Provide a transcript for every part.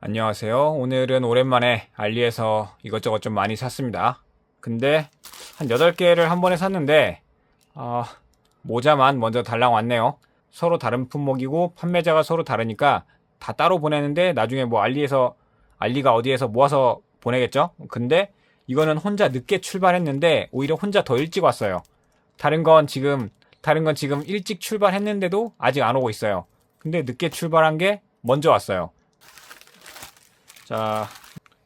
안녕하세요. 오늘은 오랜만에 알리에서 이것저것 좀 많이 샀습니다. 근데 한 8개를 한 번에 샀는데 모자만 먼저 달랑 왔네요. 서로 다른 품목이고 판매자가 서로 다르니까 다 따로 보내는데 나중에 뭐 알리가 어디에서 모아서 보내겠죠? 근데 이거는 혼자 늦게 출발했는데 오히려 혼자 더 일찍 왔어요. 다른 건 지금 일찍 출발했는데도 아직 안 오고 있어요. 근데 늦게 출발한 게 먼저 왔어요. 자,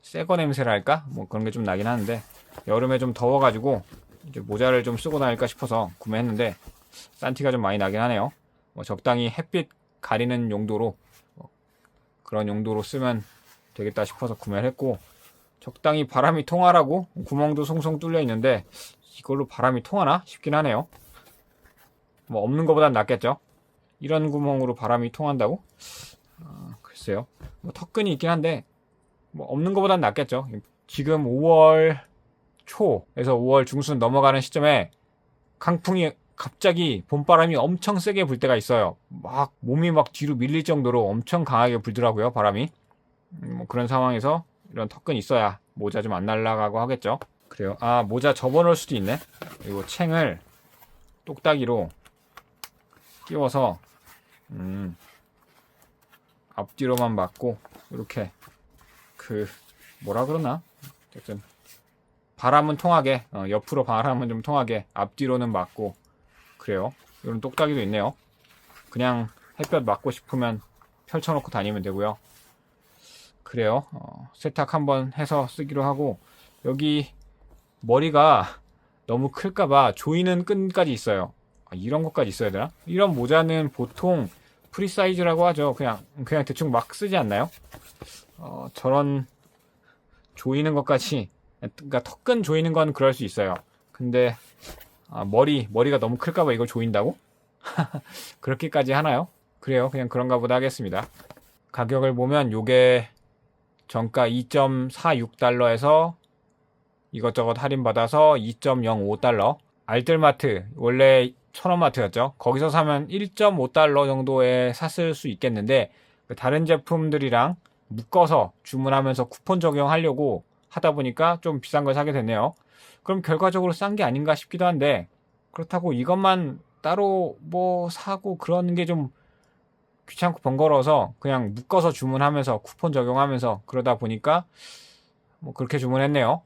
새거 냄새랄까? 뭐 그런 게 좀 나긴 하는데 여름에 좀 더워가지고 이제 모자를 좀 쓰고 다닐까 싶어서 구매했는데 싼 티가 좀 많이 나긴 하네요. 뭐 적당히 햇빛 가리는 용도로 그런 용도로 쓰면 되겠다 싶어서 구매를 했고, 적당히 바람이 통하라고 구멍도 송송 뚫려 있는데 이걸로 바람이 통하나 싶긴 하네요. 뭐 없는 것보단 낫겠죠? 이런 구멍으로 바람이 통한다고? 글쎄요. 뭐 턱끈이 있긴 한데 뭐 없는 것보단 낫겠죠. 지금 5월 초에서 5월 중순 넘어가는 시점에 강풍이 갑자기 봄바람이 엄청 세게 불 때가 있어요. 막 몸이 막 뒤로 밀릴 정도로 엄청 강하게 불더라고요, 바람이. 뭐 그런 상황에서 이런 턱끈 있어야 모자 좀 안 날아가고 하겠죠. 그래요. 모자 접어놓을 수도 있네. 이거 챙을 똑딱이로 끼워서 앞뒤로만 맞고 이렇게 뭐라 그러나? 어쨌든 바람은 통하게, 옆으로 바람은 좀 통하게 앞뒤로는 맞고 그래요. 이런 똑딱이도 있네요. 그냥 햇볕 맞고 싶으면 펼쳐놓고 다니면 되고요. 그래요. 세탁 한번 해서 쓰기로 하고, 여기 머리가 너무 클까봐 조이는 끈까지 있어요. 이런 것까지 있어야 되나? 이런 모자는 보통 프리 사이즈라고 하죠. 그냥 대충 막 쓰지 않나요? 저런 조이는 것까지, 그러니까 턱끈 조이는 건 그럴 수 있어요. 근데 머리가 너무 클까봐 이걸 조인다고? 그렇게까지 하나요? 그래요. 그냥 그런가 보다 하겠습니다. 가격을 보면 요게 정가 2.46달러에서 이것저것 할인받아서 2.05달러. 알뜰마트, 원래 천원마트였죠. 거기서 사면 1.5달러 정도에 샀을 수 있겠는데, 다른 제품들이랑 묶어서 주문하면서 쿠폰 적용하려고 하다 보니까 좀 비싼 걸 사게 됐네요. 그럼 결과적으로 싼 게 아닌가 싶기도 한데, 그렇다고 이것만 따로 뭐 사고 그러는 게 좀 귀찮고 번거로워서 그냥 묶어서 주문하면서 쿠폰 적용하면서 그러다 보니까 뭐 그렇게 주문했네요.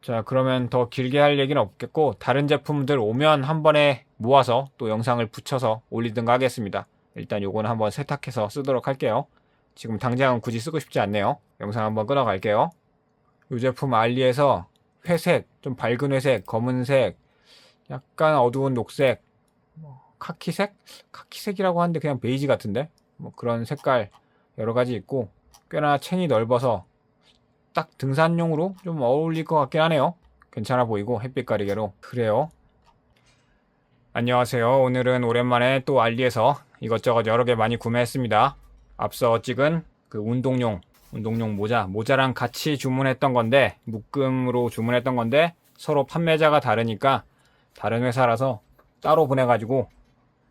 자, 그러면 더 길게 할 얘기는 없겠고, 다른 제품들 오면 한 번에 모아서 또 영상을 붙여서 올리든가 하겠습니다. 일단 요거는 한번 세탁해서 쓰도록 할게요. 지금 당장은 굳이 쓰고 싶지 않네요. 영상 한번 끊어갈게요. 이 제품 알리에서 회색, 좀 밝은 회색, 검은색, 약간 어두운 녹색, 카키색? 카키색이라고 하는데 그냥 베이지 같은데? 뭐 그런 색깔 여러 가지 있고, 꽤나 챙이 넓어서 딱 등산용으로 좀 어울릴 것 같긴 하네요. 괜찮아 보이고 햇빛 가리개로. 그래요. 안녕하세요. 오늘은 오랜만에 또 알리에서 이것저것 여러 개 많이 구매했습니다. 앞서 찍은 그 운동용 모자랑 같이 주문했던 건데, 묶음으로 주문했던 건데 서로 판매자가 다르니까 다른 회사라서 따로 보내가지고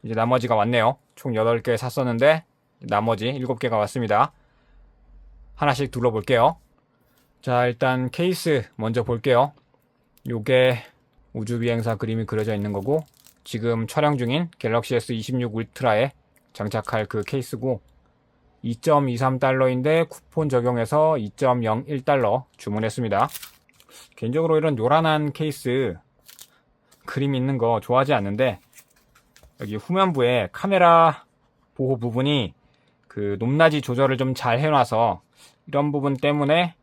이제 나머지가 왔네요. 총 8개 샀었는데 나머지 7개가 왔습니다. 하나씩 둘러볼게요. 자, 일단 케이스 먼저 볼게요. 요게 우주비행사 그림이 그려져 있는 거고, 지금 촬영 중인 갤럭시 S26 울트라에 장착할 그 케이스고, 2.23달러인데 쿠폰 적용해서 2.01달러 주문했습니다. 개인적으로 이런 요란한 케이스 그림 있는 거 좋아하지 않는데, 여기 후면부에 카메라 보호 부분이 그 높낮이 조절을 좀 잘 해놔서 이런 부분 때문에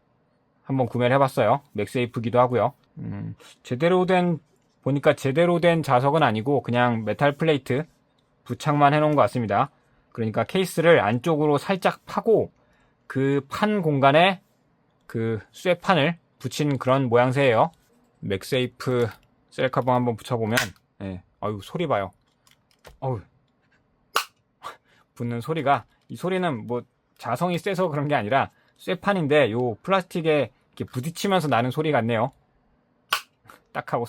한번 구매를 해봤어요. 맥세이프기도 하고요. 보니까 제대로 된 자석은 아니고 그냥 메탈 플레이트 부착만 해놓은 것 같습니다. 그러니까 케이스를 안쪽으로 살짝 파고 그 판 공간에 그 쇠판을 붙인 그런 모양새예요. 맥세이프 셀카봉 한번 붙여보면, 아유, 소리 봐요. 어우, 붙는 소리가, 이 소리는 뭐 자성이 세서 그런 게 아니라 쇠판인데 요 플라스틱에 이렇게 부딪히면서 나는 소리 같네요. 딱 하고,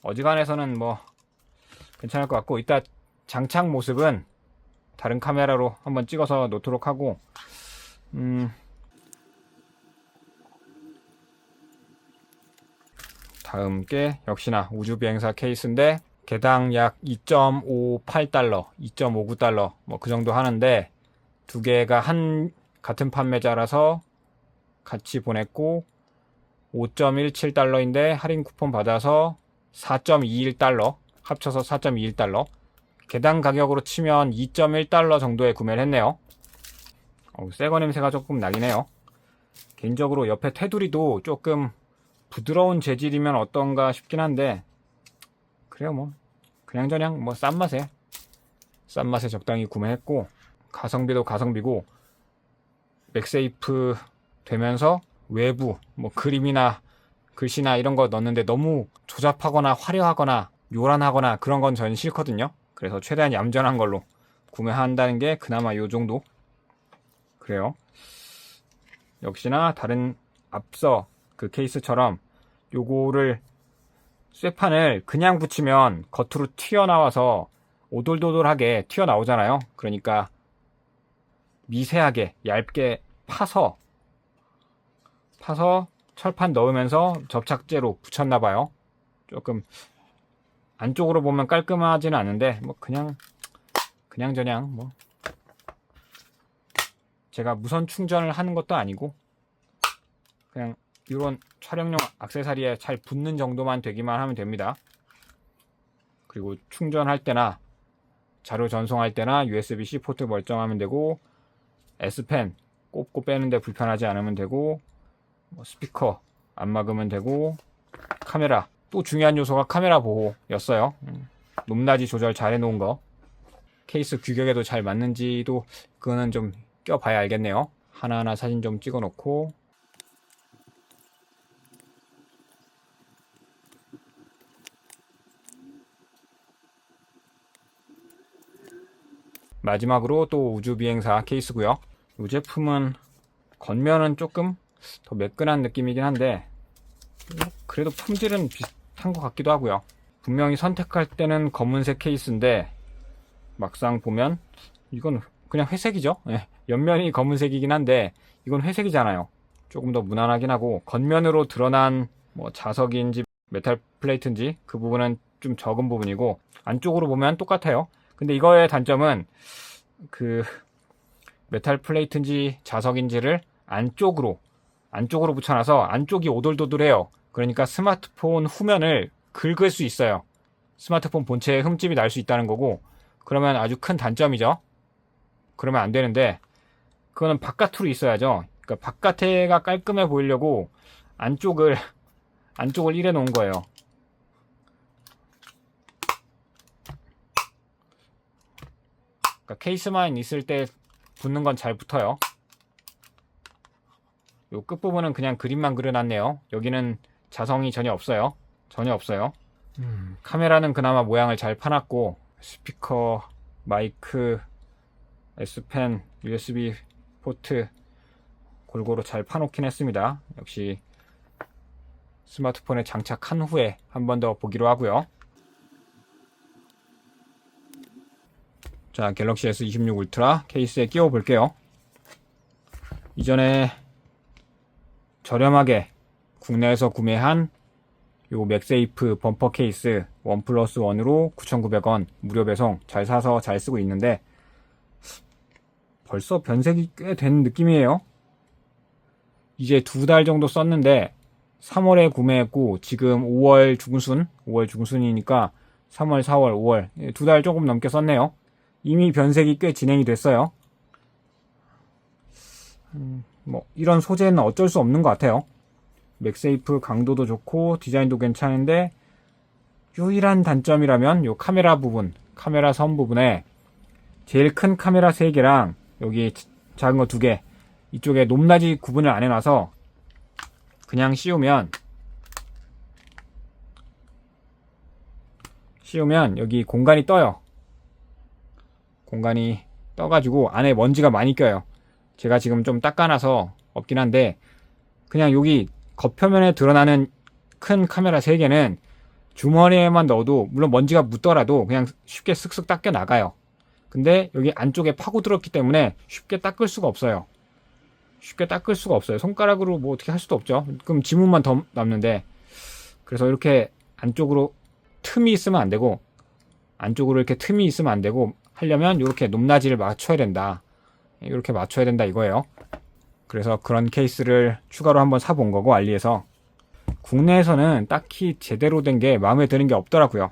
어지간해서는 뭐 괜찮을 것 같고, 이따 장착 모습은 다른 카메라로 한번 찍어서 놓도록 하고, 다음 게 역시나 우주비행사 케이스인데 개당 약 2.58달러, 2.59달러 뭐 그 정도 하는데 두 개가 같은 판매자라서 같이 보냈고 5.17달러인데 할인 쿠폰 받아서 4.21달러, 합쳐서 4.21달러. 개당 가격으로 치면 2.1달러 정도에 구매를 했네요. 새거 냄새가 조금 나긴 해요. 개인적으로 옆에 테두리도 조금 부드러운 재질이면 어떤가 싶긴 한데, 그래요, 뭐 그냥저냥 뭐 싼 맛에 적당히 구매했고, 가성비도 가성비고 맥세이프 되면서 외부 뭐 그림이나 글씨나 이런 거 넣는데 너무 조잡하거나 화려하거나 요란하거나 그런 건 전 싫거든요. 그래서 최대한 얌전한 걸로 구매한다는 게 그나마 요 정도. 그래요. 역시나 다른 앞서 그 케이스처럼 요거를 쇠판을 그냥 붙이면 겉으로 튀어나와서 오돌도돌하게 튀어나오잖아요. 그러니까 미세하게 얇게 파서 철판 넣으면서 접착제로 붙였나봐요. 조금 안쪽으로 보면 깔끔하지는 않은데 뭐 그냥저냥 뭐 제가 무선 충전을 하는 것도 아니고 그냥 이런 촬영용 액세서리에 잘 붙는 정도만 되기만 하면 됩니다. 그리고 충전할 때나 자료 전송할 때나 USB-C 포트 멀쩡하면 되고, S펜 꼽고 빼는데 불편하지 않으면 되고, 뭐 스피커 안 막으면 되고, 카메라, 또 중요한 요소가 카메라 보호였어요. 높낮이 조절 잘 해놓은 거. 케이스 규격에도 잘 맞는지도 그거는 좀 껴봐야 알겠네요. 하나하나 사진 좀 찍어 놓고, 마지막으로 또 우주비행사 케이스고요. 이 제품은 겉면은 조금 더 매끈한 느낌이긴 한데 그래도 품질은 비슷한 것 같기도 하고요. 분명히 선택할 때는 검은색 케이스인데 막상 보면 이건 그냥 회색이죠. 네, 옆면이 검은색이긴 한데 이건 회색이잖아요. 조금 더 무난하긴 하고, 겉면으로 드러난 뭐 자석인지 메탈 플레이트인지 그 부분은 좀 적은 부분이고, 안쪽으로 보면 똑같아요. 근데 이거의 단점은 그 메탈 플레이트인지 자석인지를 안쪽으로 붙여놔서 안쪽이 오돌도돌해요. 그러니까 스마트폰 후면을 긁을 수 있어요. 스마트폰 본체에 흠집이 날 수 있다는 거고, 그러면 아주 큰 단점이죠. 그러면 안 되는데 그거는 바깥으로 있어야죠. 그러니까 바깥에가 깔끔해 보이려고 안쪽을 이래 놓은 거예요. 그러니까 케이스만 있을 때 붙는 건 잘 붙어요. 요 끝부분은 그냥 그림만 그려놨네요. 여기는 자성이 전혀 없어요. 카메라는 그나마 모양을 잘 파놨고, 스피커, 마이크, S펜, USB 포트 골고루 잘 파놓긴 했습니다. 역시 스마트폰에 장착한 후에 한 번 더 보기로 하고요. 자, 갤럭시 S26 울트라 케이스에 끼워 볼게요. 이전에 저렴하게 국내에서 구매한 요 맥세이프 범퍼 케이스 1+1으로 9,900원 무료 배송 잘 사서 잘 쓰고 있는데 벌써 변색이 꽤 된 느낌이에요. 이제 2달 정도 썼는데 3월에 구매했고 지금 5월 중순이니까 3월, 4월, 5월 2달 조금 넘게 썼네요. 이미 변색이 꽤 진행이 됐어요. 뭐 이런 소재는 어쩔 수 없는 것 같아요. 맥세이프 강도도 좋고 디자인도 괜찮은데 유일한 단점이라면 요 카메라 선 부분에 제일 큰 카메라 3개랑 여기 작은 거 2개, 이쪽에 높낮이 구분을 안 해놔서 그냥 씌우면 여기 공간이 떠요. 공간이 떠가지고 안에 먼지가 많이 껴요. 제가 지금 좀 닦아놔서 없긴 한데, 그냥 여기 겉표면에 드러나는 큰 카메라 3개는 주머니에만 넣어도 물론 먼지가 묻더라도 그냥 쉽게 쓱쓱 닦여 나가요. 근데 여기 안쪽에 파고들었기 때문에 쉽게 닦을 수가 없어요. 쉽게 닦을 수가 없어요. 손가락으로 뭐 어떻게 할 수도 없죠. 그럼 지문만 더 남는데. 그래서 이렇게 안쪽으로 틈이 있으면 안 되고, 안쪽으로 이렇게 틈이 있으면 안 되고, 하려면 이렇게 높낮이를 맞춰야 된다. 이렇게 맞춰야 된다 이거예요. 그래서 그런 케이스를 추가로 한번 사본 거고, 알리에서. 국내에서는 딱히 제대로 된 게 마음에 드는 게 없더라고요.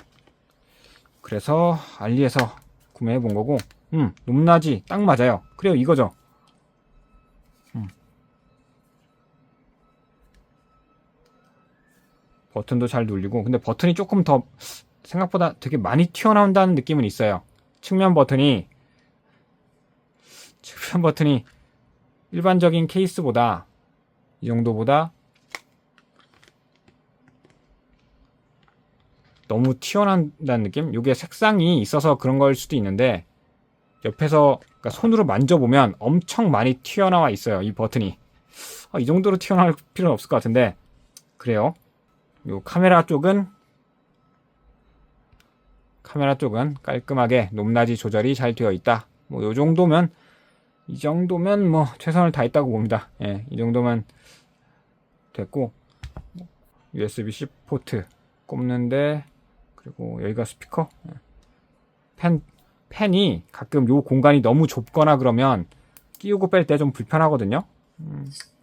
그래서 알리에서 구매해 본 거고, 높낮이 딱 맞아요. 그래요, 이거죠. 버튼도 잘 눌리고, 근데 버튼이 조금 더 생각보다 되게 많이 튀어나온다는 느낌은 있어요. 측면 버튼이 일반적인 케이스보다, 이 정도보다 너무 튀어나온다는 느낌? 이게 색상이 있어서 그런 걸 수도 있는데, 옆에서 그러니까 손으로 만져보면 엄청 많이 튀어나와 있어요, 이 버튼이. 이 정도로 튀어나올 필요는 없을 것 같은데, 그래요. 요 카메라 쪽은 깔끔하게 높낮이 조절이 잘 되어 있다. 뭐 요 정도면, 이 정도면 뭐 최선을 다했다고 봅니다. 예, 이 정도면 됐고, USB-C 포트 꼽는데, 그리고 여기가 스피커, 펜이 가끔 요 공간이 너무 좁거나 그러면 끼우고 뺄 때 좀 불편하거든요.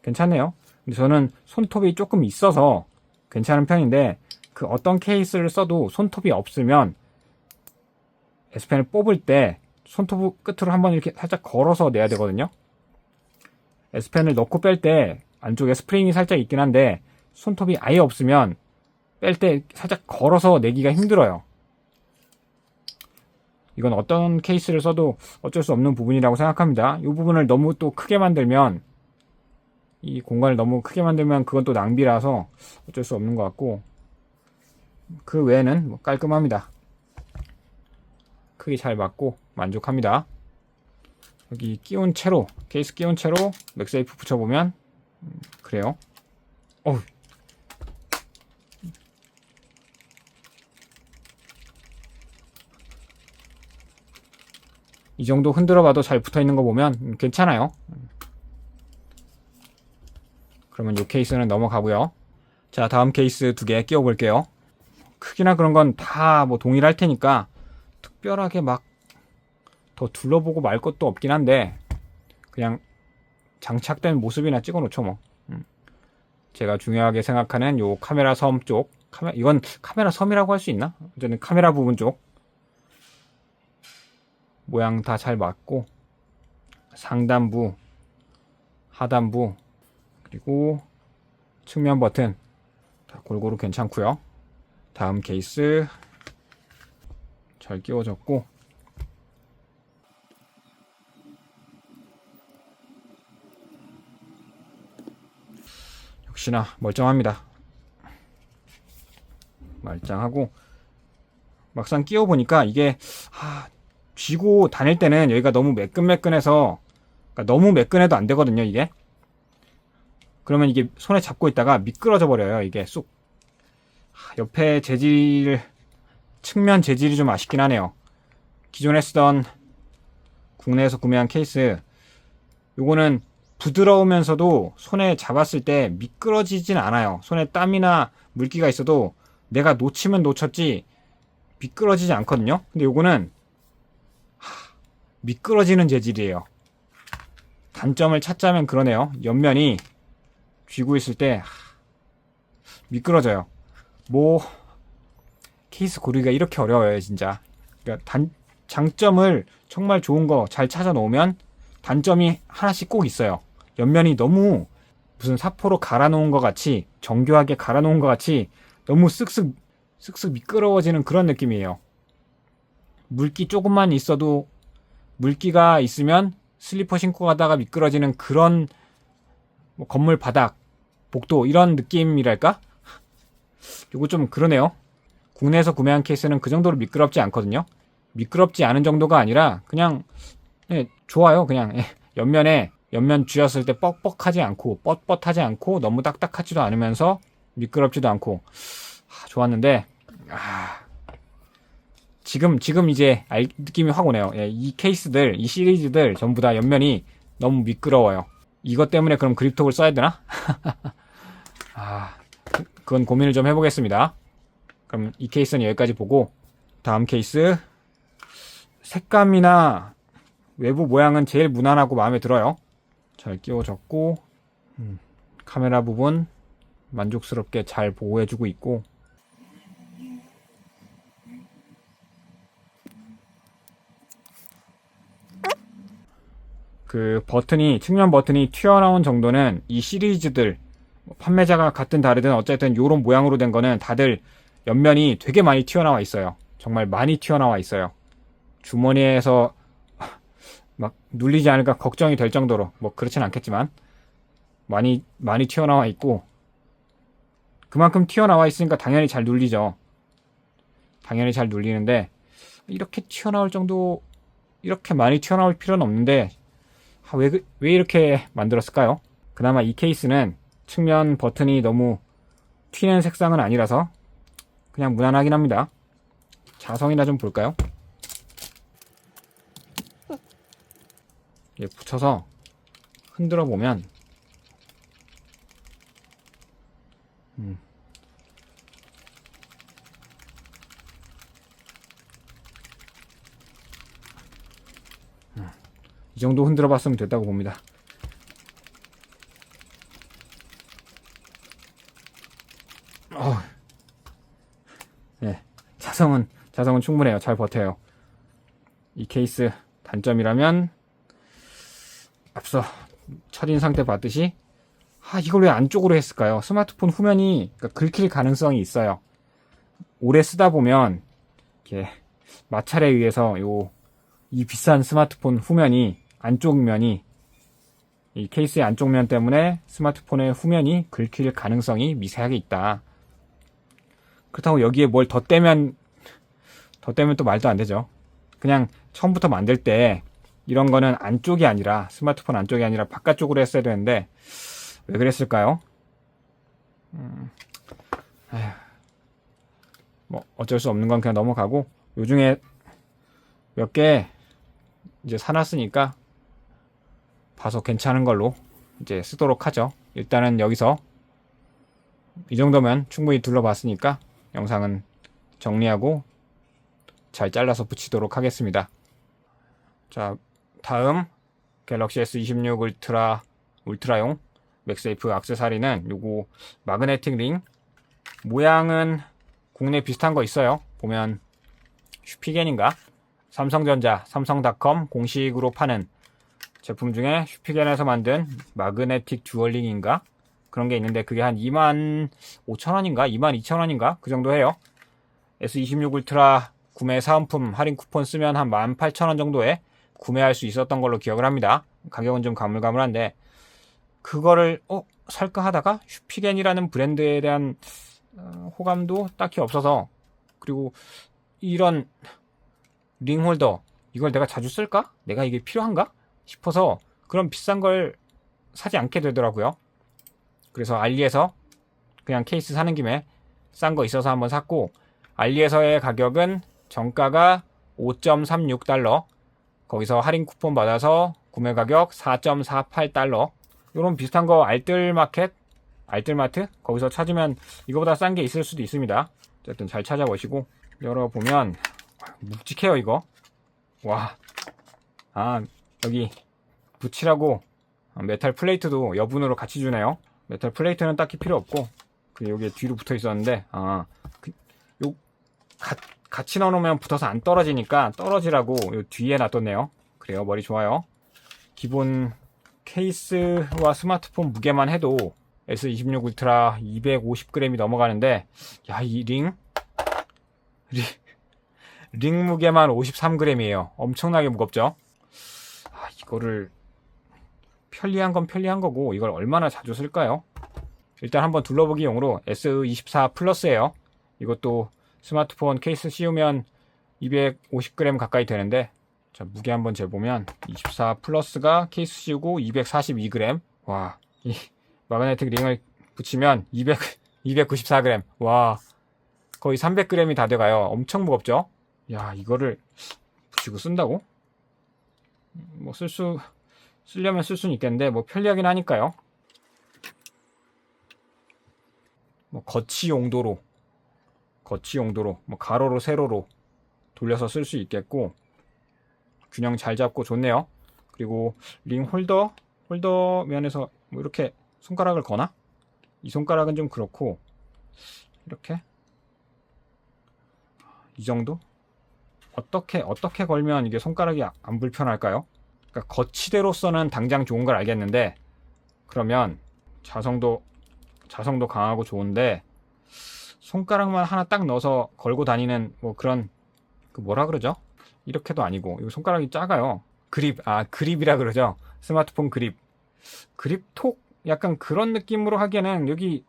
괜찮네요. 근데 저는 손톱이 조금 있어서 괜찮은 편인데, 그 어떤 케이스를 써도 손톱이 없으면 S펜을 뽑을 때 손톱 끝으로 한번 이렇게 살짝 걸어서 내야 되거든요. S펜을 넣고 뺄 때 안쪽에 스프링이 살짝 있긴 한데, 손톱이 아예 없으면 뺄 때 살짝 걸어서 내기가 힘들어요. 이건 어떤 케이스를 써도 어쩔 수 없는 부분이라고 생각합니다. 이 부분을 너무 또 크게 만들면, 이 공간을 너무 크게 만들면 그건 또 낭비라서 어쩔 수 없는 것 같고, 그 외에는 뭐 깔끔합니다. 크기 잘 맞고 만족합니다. 여기 끼운 채로, 케이스 끼운 채로 맥세이프 붙여보면 그래요. 어우, 이 정도 흔들어봐도 잘 붙어있는 거 보면 괜찮아요. 그러면 이 케이스는 넘어가고요. 자, 다음 케이스 2개 끼워 볼게요. 크기나 그런 건 다 뭐 동일할 테니까 특별하게 막 더 둘러보고 말 것도 없긴 한데, 그냥 장착된 모습이나 찍어 놓죠 뭐. 제가 중요하게 생각하는 요 카메라 섬 쪽, 이건 카메라 섬이라고 할 수 있나? 어쨌든 카메라 부분 쪽 모양 다 잘 맞고, 상단부, 하단부, 그리고 측면 버튼 다 골고루 괜찮고요. 다음 케이스 잘 끼워졌고, 역시나 멀쩡합니다. 말짱하고, 막상 끼워보니까 이게 쥐고 다닐 때는 여기가 너무 매끈매끈해서, 그러니까 너무 매끈해도 안 되거든요, 이게. 그러면 이게 손에 잡고 있다가 미끄러져 버려요, 이게 쑥. 옆에 측면 재질이 좀 아쉽긴 하네요. 기존에 쓰던 국내에서 구매한 케이스, 요거는 부드러우면서도 손에 잡았을 때 미끄러지진 않아요. 손에 땀이나 물기가 있어도 내가 놓치면 놓쳤지 미끄러지지 않거든요. 근데 요거는 미끄러지는 재질이에요. 단점을 찾자면 그러네요. 옆면이 쥐고 있을 때 미끄러져요. 뭐 케이스 고르기가 이렇게 어려워요, 진짜. 그러니까 장점을 정말 좋은 거 잘 찾아 놓으면 단점이 하나씩 꼭 있어요. 옆면이 너무 무슨 사포로 갈아 놓은 것 같이, 정교하게 갈아 놓은 것 같이 너무 쓱쓱 미끄러워지는 그런 느낌이에요. 물기 조금만 있어도, 물기가 있으면 슬리퍼 신고 가다가 미끄러지는 그런 뭐 건물 바닥, 복도 이런 느낌이랄까? 요거 좀 그러네요. 국내에서 구매한 케이스는 그 정도로 미끄럽지 않거든요. 미끄럽지 않은 정도가 아니라 그냥 좋아요. 그냥 옆면 쥐었을 때 뻑뻑하지 않고 뻣뻣하지 않고 너무 딱딱하지도 않으면서 미끄럽지도 않고 좋았는데, 지금 이제 느낌이 확 오네요. 예, 이 케이스들, 이 시리즈들 전부 다 옆면이 너무 미끄러워요. 이것 때문에 그럼 그립톡을 써야 되나? 그건 고민을 좀 해보겠습니다. 그럼 이 케이스는 여기까지 보고, 다음 케이스. 색감이나 외부 모양은 제일 무난하고 마음에 들어요. 잘 끼워졌고, 카메라 부분 만족스럽게 잘 보호해주고 있고, 그 측면 버튼이 튀어나온 정도는 이 시리즈들, 판매자가 같든 다르든 어쨌든 요런 모양으로 된 거는 다들 옆면이 되게 많이 튀어나와 있어요. 정말 많이 튀어나와 있어요. 주머니에서 막 눌리지 않을까 걱정이 될 정도로, 뭐 그렇진 않겠지만 많이 튀어나와 있고, 그만큼 튀어나와 있으니까 당연히 잘 눌리죠. 당연히 잘 눌리는데 이렇게 튀어나올 정도, 이렇게 많이 튀어나올 필요는 없는데 왜 이렇게 만들었을까요? 그나마 이 케이스는 측면 버튼이 너무 튀는 색상은 아니라서 그냥 무난하긴 합니다. 자성이나 좀 볼까요? 붙여서 흔들어 보면 이 정도 흔들어 봤으면 됐다고 봅니다. 네, 자성은 충분해요. 잘 버텨요. 이 케이스 단점이라면 앞서 첫인상 때 봤듯이 이걸 왜 안쪽으로 했을까요? 스마트폰 후면이 긁힐 가능성이 있어요. 오래 쓰다 보면 이렇게 마찰에 의해서 이 비싼 스마트폰 후면이, 안쪽 면이, 이 케이스의 안쪽 면 때문에 스마트폰의 후면이 긁힐 가능성이 미세하게 있다. 그렇다고 여기에 뭘 덧대면 또 말도 안 되죠. 그냥 처음부터 만들 때 이런 거는 안쪽이 아니라, 스마트폰 안쪽이 아니라 바깥쪽으로 했어야 되는데 왜 그랬을까요? 뭐 어쩔 수 없는 건 그냥 넘어가고, 요중에 몇 개 이제 사놨으니까 봐서 괜찮은 걸로 이제 쓰도록 하죠. 일단은 여기서 이 정도면 충분히 둘러봤으니까 영상은 정리하고 잘 잘라서 붙이도록 하겠습니다. 자, 다음 갤럭시 S26 울트라용 맥세이프 액세서리는 요거 마그네틱 링. 모양은 국내 비슷한 거 있어요. 보면 슈피겐인가? 삼성전자, 삼성닷컴 공식으로 파는 제품 중에 슈피겐에서 만든 마그네틱 듀얼링인가? 그런 게 있는데 그게 한 25,000원인가? 22,000원인가? 그 정도 해요. S26 울트라 구매 사은품 할인 쿠폰 쓰면 한 18,000원 정도에 구매할 수 있었던 걸로 기억을 합니다. 가격은 좀 가물가물한데 그거를 살까 하다가 슈피겐이라는 브랜드에 대한 호감도 딱히 없어서, 그리고 이런 링홀더 이걸 내가 자주 쓸까? 내가 이게 필요한가? 싶어서 그런 비싼 걸 사지 않게 되더라고요. 그래서 알리에서 그냥 케이스 사는 김에 싼 거 있어서 한번 샀고, 알리에서의 가격은 정가가 5.36달러, 거기서 할인 쿠폰 받아서 구매 가격 4.48달러. 요런 비슷한 거 알뜰마트 거기서 찾으면 이거보다 싼 게 있을 수도 있습니다. 어쨌든 잘 찾아보시고 열어보면 묵직해요 이거. 와, 여기 붙이라고 메탈 플레이트도 여분으로 같이 주네요. 메탈 플레이트는 딱히 필요 없고, 여기에 뒤로 붙어 있었는데 같이 넣어놓으면 붙어서 안 떨어지니까 떨어지라고 요 뒤에 놔뒀네요. 그래요, 머리 좋아요. 기본 케이스와 스마트폰 무게만 해도 S26 울트라 250g이 넘어가는데, 이 링 무게만 53g이에요. 엄청나게 무겁죠? 이거를 편리한 건 편리한 거고 이걸 얼마나 자주 쓸까요? 일단 한번 둘러보기용으로 S24 플러스예요. 이것도 스마트폰 케이스 씌우면 250g 가까이 되는데, 자, 무게 한번 재보면 24 플러스가 케이스 씌우고 242g. 와, 이 마그네틱 링을 붙이면 294g. 와, 거의 300g이 다 돼가요. 엄청 무겁죠? 야, 이거를 붙이고 쓴다고? 뭐 쓰려면 쓸 수는 있겠는데 뭐 편리하긴 하니까요. 뭐 거치 용도로 뭐 가로로 세로로 돌려서 쓸 수 있겠고, 균형 잘 잡고 좋네요. 그리고 링 홀더 면에서 뭐 이렇게 손가락을 거나? 이 손가락은 좀 그렇고, 이렇게 이 정도? 어떻게 걸면 이게 손가락이 안 불편할까요? 그러니까 거치대로서는 당장 좋은 걸 알겠는데, 그러면 자성도 강하고 좋은데, 손가락만 하나 딱 넣어서 걸고 다니는 뭐 그런, 그 뭐라 그러죠? 이렇게도 아니고, 이거 손가락이 작아요. 그립이라 그러죠. 스마트폰 그립톡? 약간 그런 느낌으로 하기에는 여기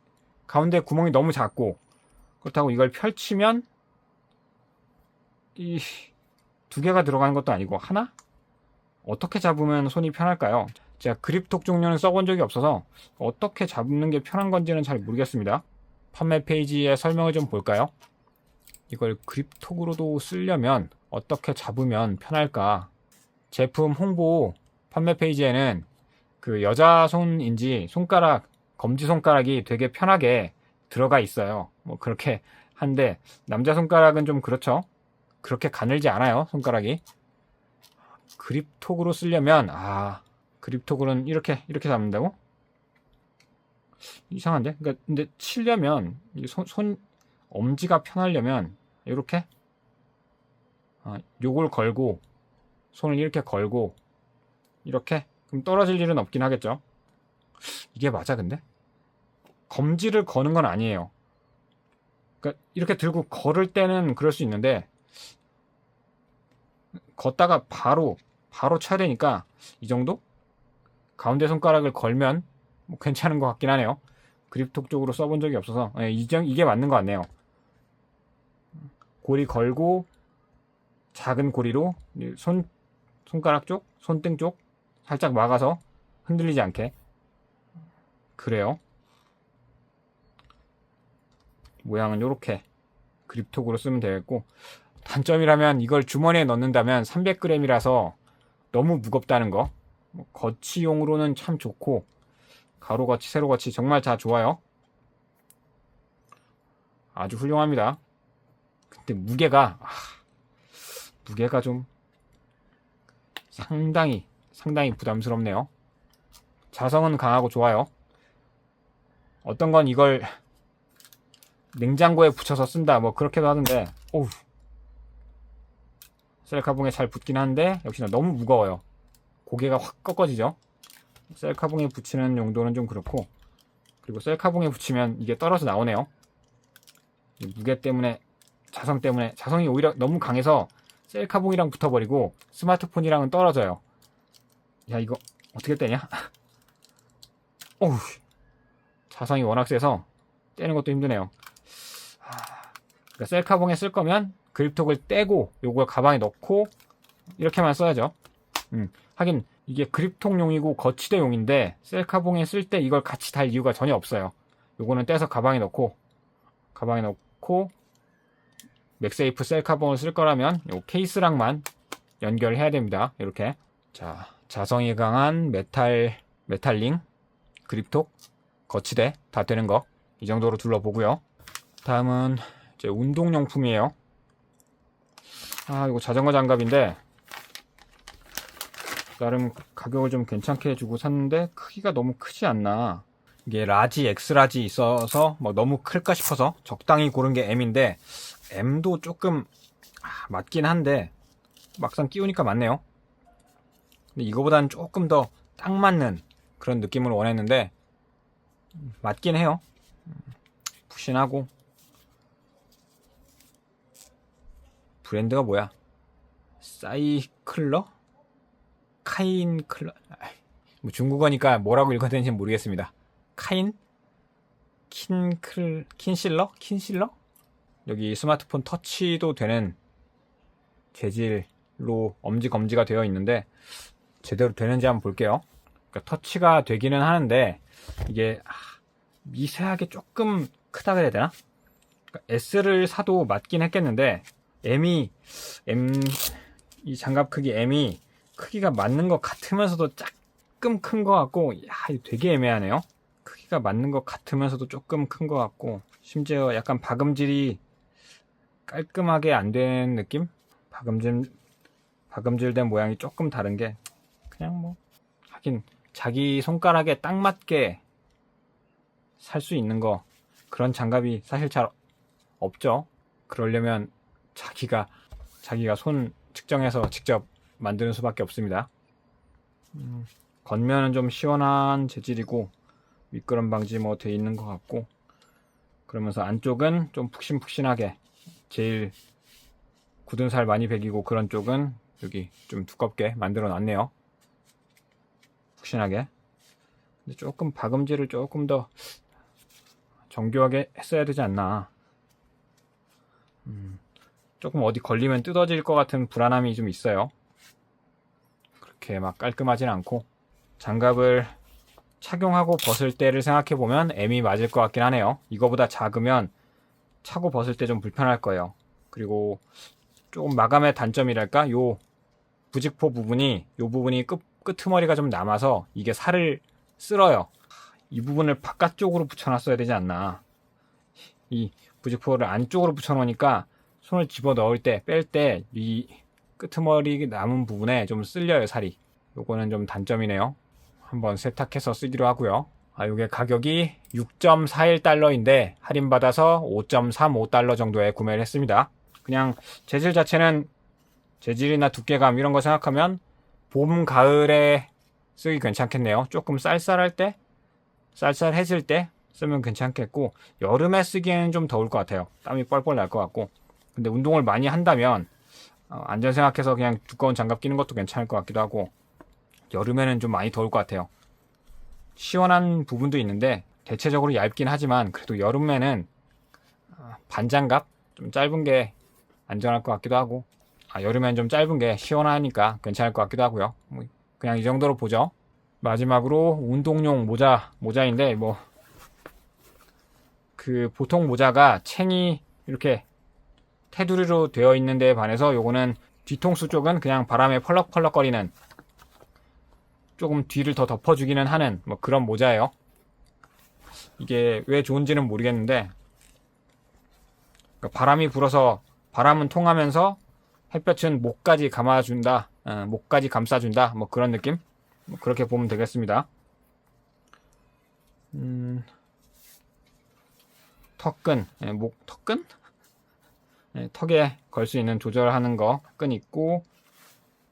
가운데 구멍이 너무 작고, 그렇다고 이걸 펼치면 이 두 개가 들어가는 것도 아니고 하나? 어떻게 잡으면 손이 편할까요? 제가 그립톡 종류는 써본 적이 없어서 어떻게 잡는 게 편한 건지는 잘 모르겠습니다. 판매 페이지의 설명을 좀 볼까요? 이걸 그립톡으로도 쓰려면 어떻게 잡으면 편할까? 제품 홍보 판매 페이지에는 그 여자 손인지 검지손가락이 되게 편하게 들어가 있어요. 뭐 그렇게 한데, 남자 손가락은 좀 그렇죠? 그렇게 가늘지 않아요, 손가락이. 그립톡으로 쓰려면, 그립톡으로는 이렇게 잡는다고? 이상한데? 그러니까 근데 치려면 엄지가 편하려면 이렇게 요걸 걸고 손을 이렇게 걸고 이렇게, 그럼 떨어질 일은 없긴 하겠죠. 이게 맞아? 근데 검지를 거는 건 아니에요. 그러니까 이렇게 들고 걸을 때는 그럴 수 있는데, 걷다가 바로 쳐야 되니까 이 정도? 가운데 손가락을 걸면 뭐 괜찮은 것 같긴 하네요. 그립톡 쪽으로 써본 적이 없어서 이게 맞는 것 같네요. 고리 걸고 작은 고리로 손가락 쪽, 손등 쪽 살짝 막아서 흔들리지 않게. 그래요. 모양은 이렇게 그립톡으로 쓰면 되겠고, 단점이라면 이걸 주머니에 넣는다면 300g이라서 너무 무겁다는 거. 거치용으로는 참 좋고, 가로거치, 세로거치 정말 다 좋아요. 아주 훌륭합니다. 근데 무게가 좀 상당히 부담스럽네요. 자성은 강하고 좋아요. 어떤 건 이걸 냉장고에 붙여서 쓴다 뭐 그렇게도 하던데, 셀카봉에 잘 붙긴 한데 역시나 너무 무거워요. 고개가 확 꺾어지죠. 셀카봉에 붙이는 용도는 좀 그렇고, 그리고 셀카봉에 붙이면 이게 떨어져 나오네요. 무게 때문에, 자성이 오히려 너무 강해서 셀카봉이랑 붙어버리고 스마트폰이랑은 떨어져요. 야, 이거 어떻게 떼냐? 자성이 워낙 세서 떼는 것도 힘드네요. 그러니까 셀카봉에 쓸 거면 그립톡을 떼고 요걸 가방에 넣고 이렇게만 써야죠. 하긴 이게 그립톡용이고 거치대용인데 셀카봉에 쓸 때 이걸 같이 달 이유가 전혀 없어요. 요거는 떼서 가방에 넣고 맥세이프 셀카봉을 쓸 거라면 요 케이스랑만 연결해야 됩니다. 이렇게. 자, 자성이 강한 메탈링, 그립톡, 거치대 다 되는 거 이 정도로 둘러보고요. 다음은 이제 운동용품이에요. 이거 자전거 장갑인데 나름 가격을 좀 괜찮게 주고 샀는데 크기가 너무 크지 않나. 이게 라지, 엑스라지 있어서 뭐 너무 클까 싶어서 적당히 고른 게 M인데, M도 조금 맞긴 한데 막상 끼우니까 맞네요. 근데 이거보다는 조금 더 딱 맞는 그런 느낌을 원했는데 맞긴 해요. 푹신하고. 브랜드가 뭐야? 사이클러? 카인클러? 뭐 중국어니까 뭐라고 읽어야 되는지 모르겠습니다. 킨실러? 여기 스마트폰 터치도 되는 재질로 엄지검지가 되어 있는데 제대로 되는지 한번 볼게요. 그러니까 터치가 되기는 하는데 이게 미세하게 조금 크다 그래야 되나? 그러니까 S를 사도 맞긴 했겠는데 이 장갑 크기 M이 크기가 맞는 것 같으면서도 조금 큰 것 같고, 야, 이거 되게 애매하네요. 크기가 맞는 것 같으면서도 조금 큰 것 같고, 심지어 약간 박음질이 깔끔하게 안 된 느낌? 박음질된 모양이 조금 다른 게, 그냥 뭐, 하긴, 자기 손가락에 딱 맞게 살 수 있는 거, 그런 장갑이 사실 잘 없죠. 그러려면 자기가 손 측정해서 직접 만드는 수밖에 없습니다. 겉면은 좀 시원한 재질이고 미끄럼 방지 뭐 돼 있는 것 같고, 그러면서 안쪽은 좀 푹신푹신하게, 제일 굳은 살 많이 배기고 그런 쪽은 여기 좀 두껍게 만들어 놨네요. 푹신하게. 근데 조금 박음질을 조금 더 정교하게 했어야 되지 않나. 조금 어디 걸리면 뜯어질 것 같은 불안함이 좀 있어요. 그렇게 막 깔끔하진 않고, 장갑을 착용하고 벗을 때를 생각해보면 M이 맞을 것 같긴 하네요. 이거보다 작으면 차고 벗을 때 좀 불편할 거예요. 그리고 조금 마감의 단점이랄까? 요 부직포 부분이, 끄트머리가 좀 남아서 이게 살을 쓸어요. 이 부분을 바깥쪽으로 붙여놨어야 되지 않나. 이 부직포를 안쪽으로 붙여놓으니까 손을 집어 넣을 때, 뺄 때 이 끄트머리 남은 부분에 좀 쓸려요, 살이. 요거는 좀 단점이네요. 한번 세탁해서 쓰기로 하고요. 요게 가격이 6.41달러인데 할인받아서 5.35달러 정도에 구매를 했습니다. 그냥 재질 자체는, 재질이나 두께감 이런 거 생각하면 봄, 가을에 쓰기 괜찮겠네요. 조금 쌀쌀해질 때 쓰면 괜찮겠고, 여름에 쓰기에는 좀 더울 것 같아요. 땀이 뻘뻘 날 것 같고. 근데 운동을 많이 한다면 안전 생각해서 그냥 두꺼운 장갑 끼는 것도 괜찮을 것 같기도 하고, 여름에는 좀 많이 더울 것 같아요. 시원한 부분도 있는데 대체적으로 얇긴 하지만 그래도 여름에는 반장갑 좀 짧은 게 안전할 것 같기도 하고, 여름엔 좀 짧은 게 시원하니까 괜찮을 것 같기도 하고요. 그냥 이 정도로 보죠. 마지막으로 운동용 모자인데, 보통 모자가 챙이 이렇게 테두리로 되어 있는 데에 반해서 요거는 뒤통수 쪽은 그냥 바람에 펄럭펄럭거리는, 조금 뒤를 더 덮어주기는 하는 그런 모자예요. 이게 왜 좋은지는 모르겠는데, 그러니까 바람이 불어서 바람은 통하면서 햇볕은 목까지 감아준다, 목까지 감싸준다, 그런 느낌? 그렇게 보면 되겠습니다. 턱끈, 턱끈? 턱에 걸 수 있는 조절하는 거, 끈 있고,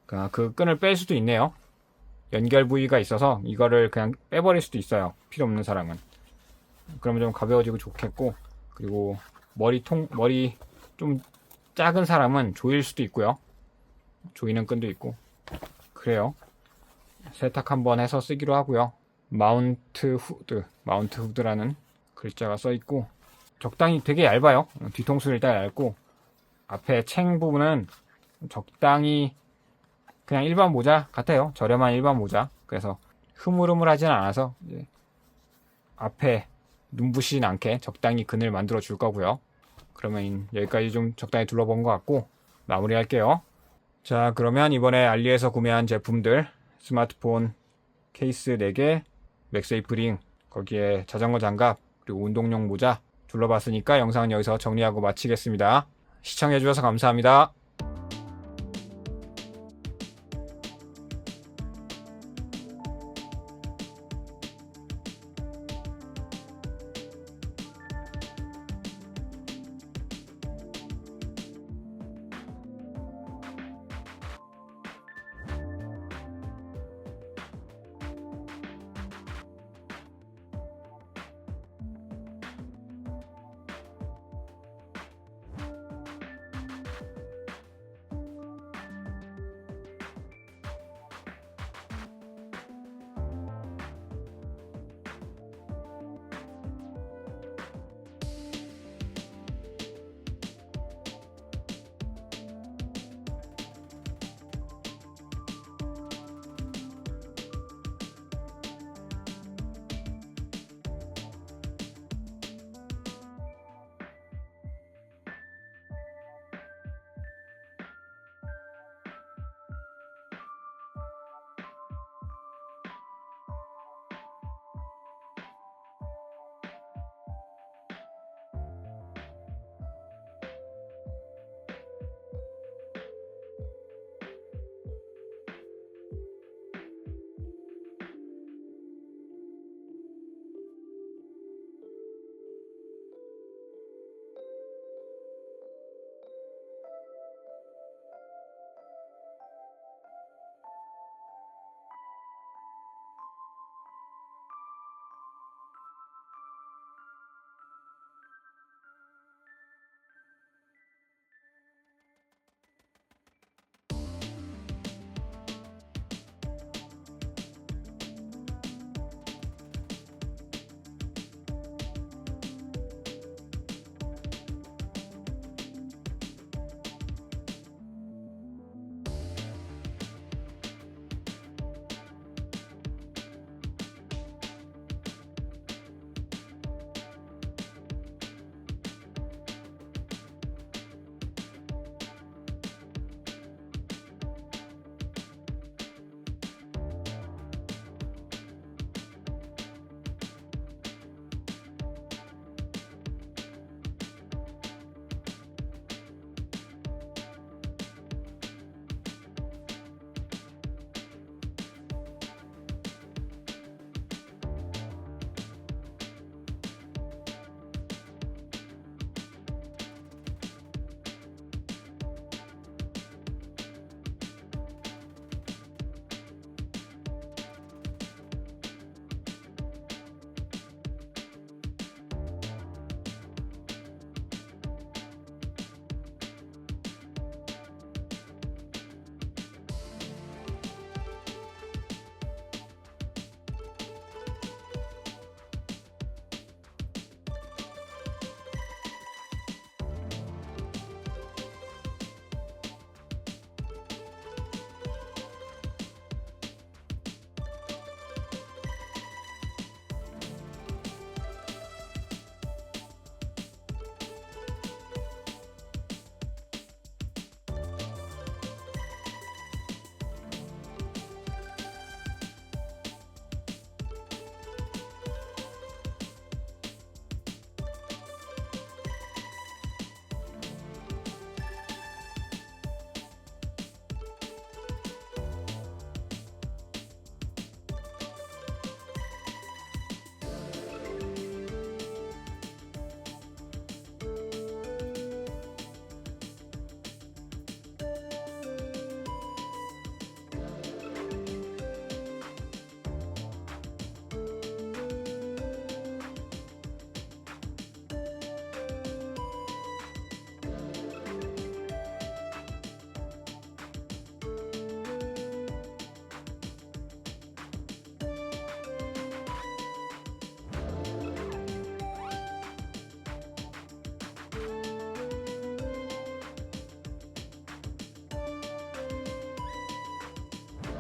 그 끈을 뺄 수도 있네요. 연결 부위가 있어서 이거를 그냥 빼버릴 수도 있어요. 필요 없는 사람은. 그러면 좀 가벼워지고 좋겠고, 그리고 머리 좀 작은 사람은 조일 수도 있고요. 조이는 끈도 있고. 그래요. 세탁 한번 해서 쓰기로 하고요. 마운트 후드라는 글자가 써 있고, 적당히 되게 얇아요. 뒤통수는 일단 얇고, 앞에 챙 부분은 적당히 그냥 일반 모자 같아요. 저렴한 일반 모자. 그래서 흐물흐물하지는 않아서 앞에 눈부시진 않게 적당히 근을 만들어 줄 거고요. 그러면 여기까지 좀 적당히 둘러본 것 같고 마무리할게요. 자, 그러면 이번에 알리에서 구매한 제품들, 스마트폰 케이스 4개, 맥세이프 링, 거기에 자전거 장갑, 그리고 운동용 모자 둘러봤으니까 영상은 여기서 정리하고 마치겠습니다. 시청해주셔서 감사합니다.